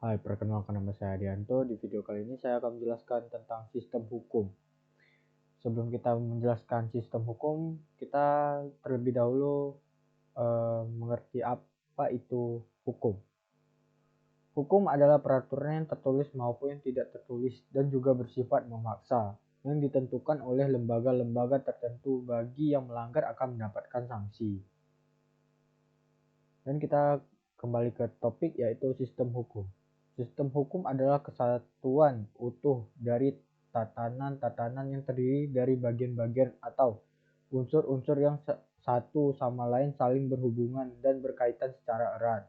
Hai, perkenalkan nama saya Adianto. Di video kali ini saya akan menjelaskan tentang sistem hukum. Sebelum kita menjelaskan sistem hukum, kita terlebih dahulu mengerti apa itu hukum. Hukum adalah peraturan yang tertulis maupun yang tidak tertulis dan juga bersifat memaksa yang ditentukan oleh lembaga-lembaga tertentu bagi yang melanggar akan mendapatkan sanksi. Dan kita kembali ke topik, yaitu sistem hukum. Sistem hukum adalah kesatuan utuh dari tatanan-tatanan yang terdiri dari bagian-bagian atau unsur-unsur yang satu sama lain saling berhubungan dan berkaitan secara erat.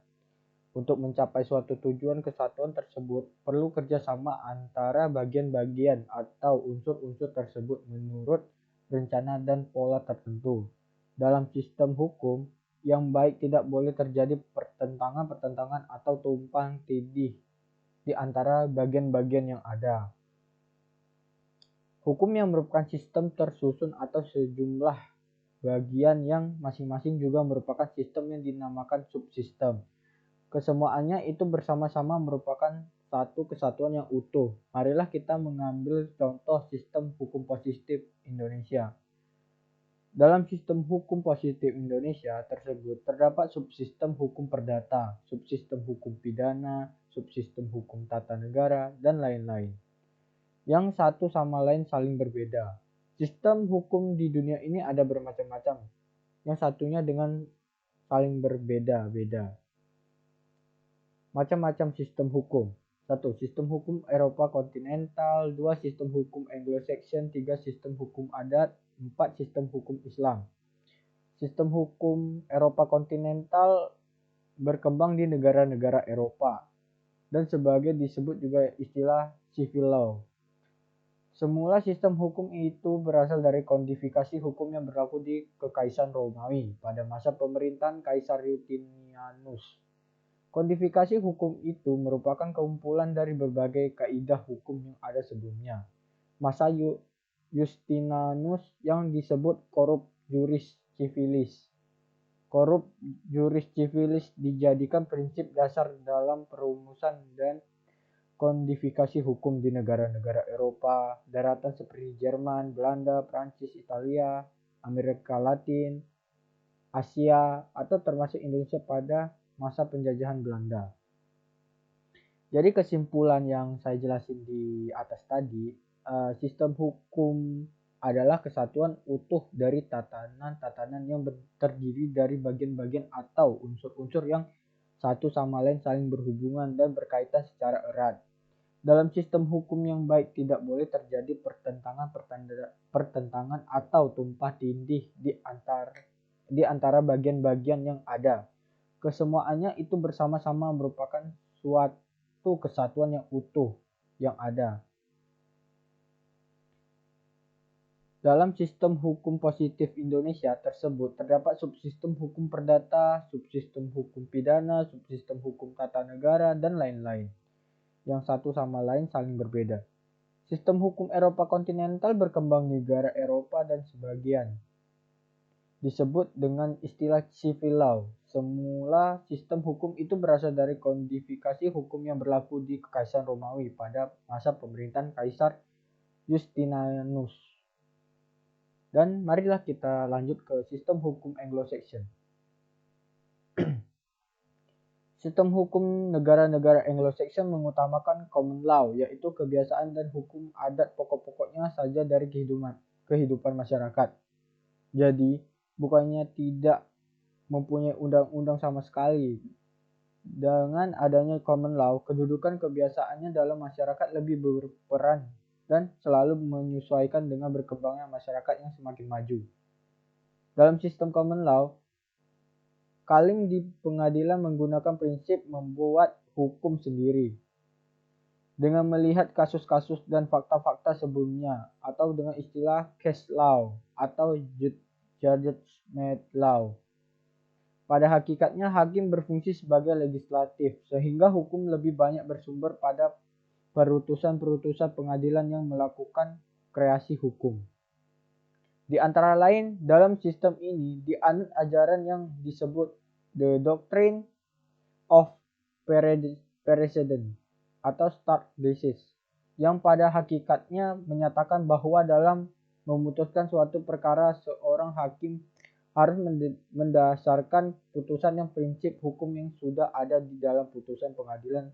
Untuk mencapai suatu tujuan, kesatuan tersebut perlu kerjasama antara bagian-bagian atau unsur-unsur tersebut menurut rencana dan pola tertentu. Dalam sistem hukum yang baik tidak boleh terjadi pertentangan atau tumpang tindih di antara bagian-bagian yang ada. Hukum yang merupakan sistem tersusun atau sejumlah bagian yang masing-masing juga merupakan sistem yang dinamakan subsistem. Kesemuanya itu bersama-sama merupakan satu kesatuan yang utuh. Marilah kita mengambil contoh sistem hukum positif Indonesia. Dalam sistem hukum positif Indonesia tersebut terdapat subsistem hukum perdata, subsistem hukum pidana, subsistem hukum tata negara, dan lain-lain, yang satu sama lain saling berbeda. Sistem hukum di dunia ini ada bermacam-macam, yang satunya dengan saling berbeda-beda. Macam-macam sistem hukum. 1. Sistem hukum Eropa kontinental. 2. Sistem hukum Anglo-Saxon. 3. Sistem hukum adat. 4. Sistem hukum Islam. Sistem hukum Eropa kontinental berkembang di negara-negara Eropa dan sebagai disebut juga istilah civil law. Semula sistem hukum itu berasal dari kodifikasi hukum yang berlaku di Kekaisaran Romawi pada masa pemerintahan Kaisar Yustinianus. Kodifikasi hukum itu merupakan kumpulan dari berbagai kaidah hukum yang ada sebelumnya. Masa Justinianus yang disebut Corpus Juris Civilis. Corpus Juris Civilis dijadikan prinsip dasar dalam perumusan dan kodifikasi hukum di negara-negara Eropa, daratan seperti Jerman, Belanda, Prancis, Italia, Amerika Latin, Asia, atau termasuk Indonesia pada masa penjajahan Belanda. Jadi kesimpulan yang saya jelasin di atas tadi, sistem hukum adalah kesatuan utuh dari tatanan-tatanan yang terdiri dari bagian-bagian atau unsur-unsur yang satu sama lain saling berhubungan dan berkaitan secara erat. Dalam sistem hukum yang baik tidak boleh terjadi pertentangan atau tumpah tindih di antara bagian-bagian yang ada. Kesemuanya itu bersama-sama merupakan suatu kesatuan yang utuh yang ada. Dalam sistem hukum positif Indonesia tersebut terdapat subsistem hukum perdata, subsistem hukum pidana, subsistem hukum tata negara, dan lain-lain, yang satu sama lain saling berbeda. Sistem hukum Eropa kontinental berkembang di negara Eropa dan sebagian disebut dengan istilah civil law. Semula sistem hukum itu berasal dari kodifikasi hukum yang berlaku di Kekaisaran Romawi pada masa pemerintahan Kaisar Justinianus. Dan marilah kita lanjut ke sistem hukum Anglo-Saxon. Sistem hukum negara-negara Anglo-Saxon mengutamakan common law, yaitu kebiasaan dan hukum adat pokok-pokoknya saja dari kehidupan masyarakat. Jadi, bukannya tidak mempunyai undang-undang sama sekali. Dengan adanya common law, kedudukan kebiasaannya dalam masyarakat lebih berperan dan selalu menyesuaikan dengan berkembangnya masyarakat yang semakin maju. Dalam sistem common law, kalim di pengadilan menggunakan prinsip membuat hukum sendiri dengan melihat kasus-kasus dan fakta-fakta sebelumnya, atau dengan istilah case law atau judgment law. Pada hakikatnya hakim berfungsi sebagai legislatif, sehingga hukum lebih banyak bersumber pada perutusan-perutusan pengadilan yang melakukan kreasi hukum. Di antara lain, dalam sistem ini dianut ajaran yang disebut the doctrine of precedent, atau stare decisis, yang pada hakikatnya menyatakan bahwa dalam memutuskan suatu perkara seorang hakim harus mendasarkan putusan yang prinsip hukum yang sudah ada di dalam putusan pengadilan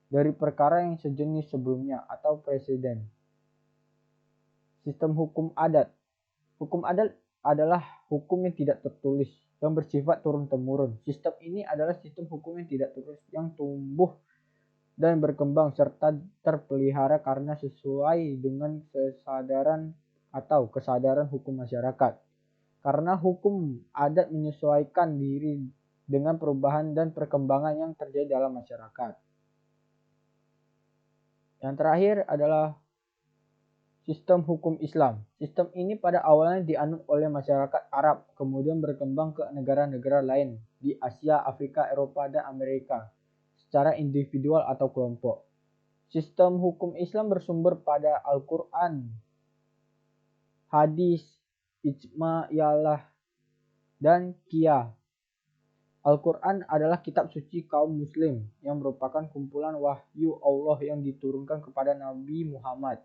dari perkara yang sejenis sebelumnya atau presiden. Sistem hukum adat. Hukum adat adalah hukum yang tidak tertulis yang bersifat turun-temurun. Sistem ini adalah sistem hukum yang tidak tertulis yang tumbuh dan berkembang serta terpelihara karena sesuai dengan kesadaran atau kesadaran hukum masyarakat. Karena hukum adat menyesuaikan diri dengan perubahan dan perkembangan yang terjadi dalam masyarakat. Yang terakhir adalah sistem hukum Islam. Sistem ini pada awalnya dianut oleh masyarakat Arab, kemudian berkembang ke negara-negara lain di Asia, Afrika, Eropa, dan Amerika secara individual atau kelompok. Sistem hukum Islam bersumber pada Al-Quran, hadis, ijma, ialah, dan qiyas. Al-Quran adalah kitab suci kaum muslim yang merupakan kumpulan wahyu Allah yang diturunkan kepada Nabi Muhammad.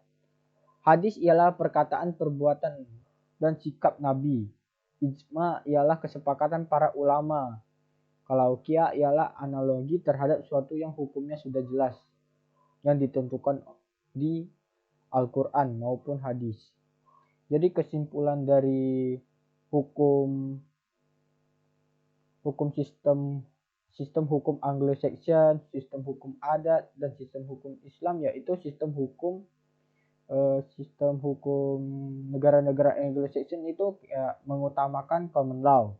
Hadis ialah perkataan, perbuatan, dan sikap Nabi. Ijma ialah kesepakatan para ulama. Kalau qiyas ialah analogi terhadap suatu yang hukumnya sudah jelas yang ditentukan di Al-Quran maupun hadis. Jadi kesimpulan dari hukum sistem hukum Anglo-Saxon, sistem hukum adat, dan sistem hukum Islam yaitu sistem hukum negara-negara Anglo-Saxon itu mengutamakan common law,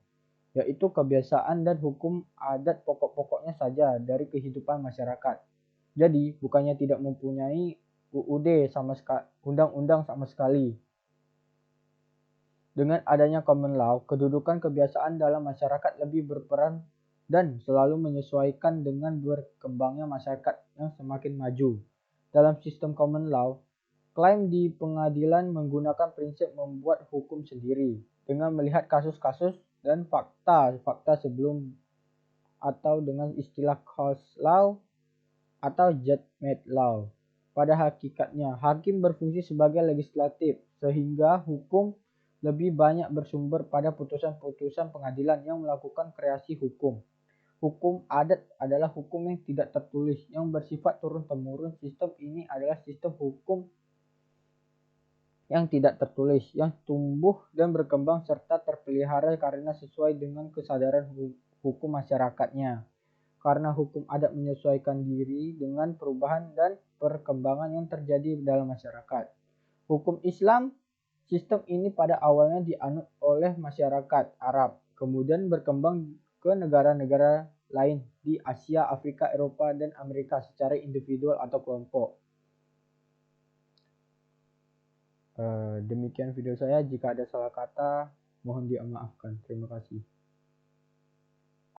yaitu kebiasaan dan hukum adat pokok-pokoknya saja dari kehidupan masyarakat. Jadi bukannya tidak mempunyai UUD sama sekali, undang-undang sama sekali. Dengan adanya common law, kedudukan kebiasaan dalam masyarakat lebih berperan dan selalu menyesuaikan dengan berkembangnya masyarakat yang semakin maju. Dalam sistem common law, klaim di pengadilan menggunakan prinsip membuat hukum sendiri dengan melihat kasus-kasus dan fakta sebelum atau dengan istilah case law atau judgment law. Pada hakikatnya, hakim berfungsi sebagai legislatif sehingga hukum lebih banyak bersumber pada putusan-putusan pengadilan yang melakukan kreasi hukum. Hukum adat adalah hukum yang tidak tertulis yang bersifat turun-temurun. Sistem ini adalah sistem hukum yang tidak tertulis yang tumbuh dan berkembang serta terpelihara karena sesuai dengan kesadaran hukum masyarakatnya. Karena hukum adat menyesuaikan diri dengan perubahan dan perkembangan yang terjadi dalam masyarakat. Hukum Islam, sistem ini pada awalnya dianut oleh masyarakat Arab, kemudian berkembang ke negara-negara lain di Asia, Afrika, Eropa, dan Amerika secara individual atau kelompok. Demikian video saya. Jika ada salah kata, mohon dimaafkan. Terima kasih.